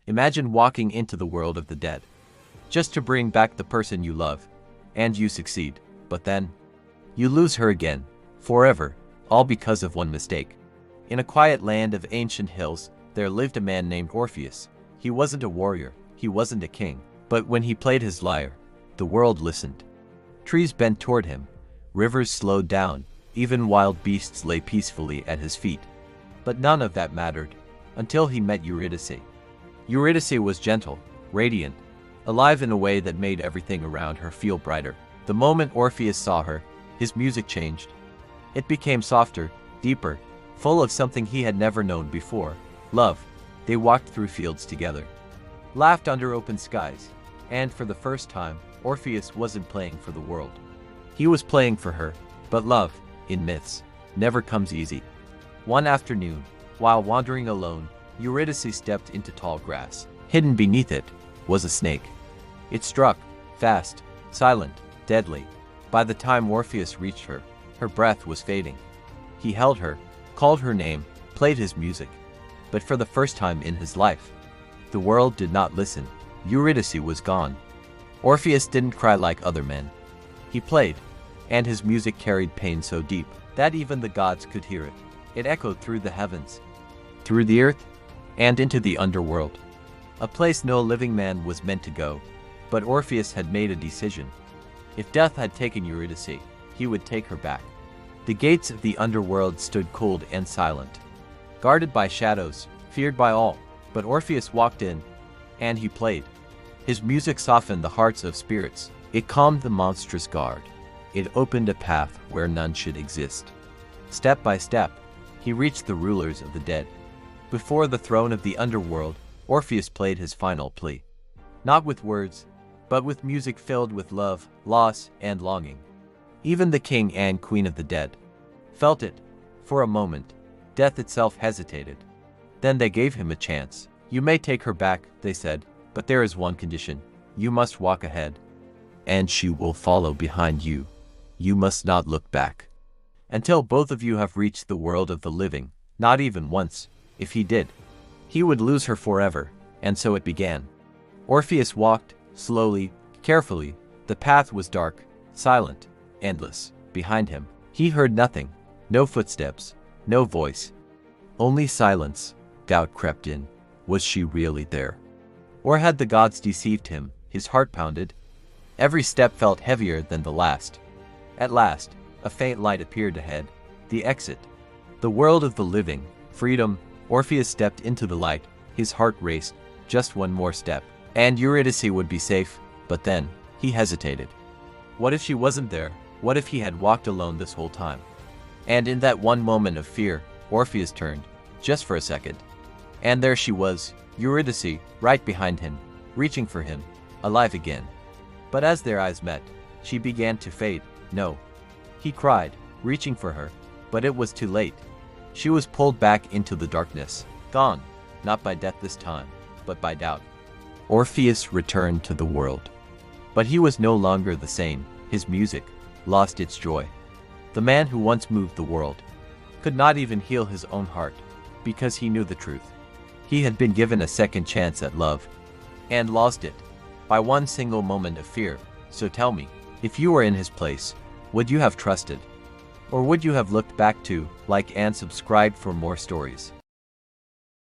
Imagine walking into the world of the dead, just to bring back the person you love, and you succeed, but then, you lose her again, forever, all because of one mistake. In a quiet land of ancient hills, there lived a man named Orpheus. He wasn't a warrior, he wasn't a king, but when he played his lyre, the world listened. Trees bent toward him, rivers slowed down, even wild beasts lay peacefully at his feet. But none of that mattered, until he met Eurydice. Eurydice was gentle, radiant, alive in a way that made everything around her feel brighter. The moment Orpheus saw her, his music changed. It became softer, deeper, full of something he had never known before, love. They walked through fields together, laughed under open skies, and for the first time, Orpheus wasn't playing for the world. He was playing for her, but love, in myths, never comes easy. One afternoon, while wandering alone, Eurydice stepped into tall grass. Hidden beneath it was a snake. It struck, fast, silent, deadly. By the time Orpheus reached her, her breath was fading. He held her, called her name, played his music. But for the first time in his life, the world did not listen. Eurydice was gone. Orpheus didn't cry like other men. He played, and his music carried pain so deep that even the gods could hear it. It echoed through the heavens, through the earth, and into the underworld. A place no living man was meant to go, but Orpheus had made a decision. If death had taken Eurydice, he would take her back. The gates of the underworld stood cold and silent, guarded by shadows, feared by all. But Orpheus walked in, and he played. His music softened the hearts of spirits. It calmed the monstrous guard. It opened a path where none should exist. Step by step, he reached the rulers of the dead. Before the throne of the underworld, Orpheus played his final plea. Not with words, but with music filled with love, loss, and longing. Even the king and queen of the dead felt it. For a moment, death itself hesitated. Then they gave him a chance. You may take her back, they said, but there is one condition. You must walk ahead, and she will follow behind you. You must not look back until both of you have reached the world of the living, not even once. If he did, he would lose her forever, and so it began. Orpheus walked, slowly, carefully. The path was dark, silent, endless. Behind him, he heard nothing, no footsteps, no voice, only silence. Doubt crept in. Was she really there? Or had the gods deceived him? His heart pounded. Every step felt heavier than the last. At last, a faint light appeared ahead. The exit. The world of the living. Freedom. Orpheus stepped into the light. His heart raced. Just one more step, and Eurydice would be safe. But then, he hesitated. What if she wasn't there? What if he had walked alone this whole time? And in that one moment of fear, Orpheus turned, just for a second. And there she was, Eurydice, right behind him, reaching for him, alive again. But as their eyes met, she began to fade. No. He cried, reaching for her, but it was too late. She was pulled back into the darkness, gone, not by death this time, but by doubt. Orpheus returned to the world. But he was no longer the same. His music lost its joy. The man who once moved the world could not even heal his own heart, because he knew the truth. He had been given a second chance at love, and lost it by one single moment of fear. So tell me, if you were in his place, would you have trusted? Or would you have looked back? To like and subscribe for more stories?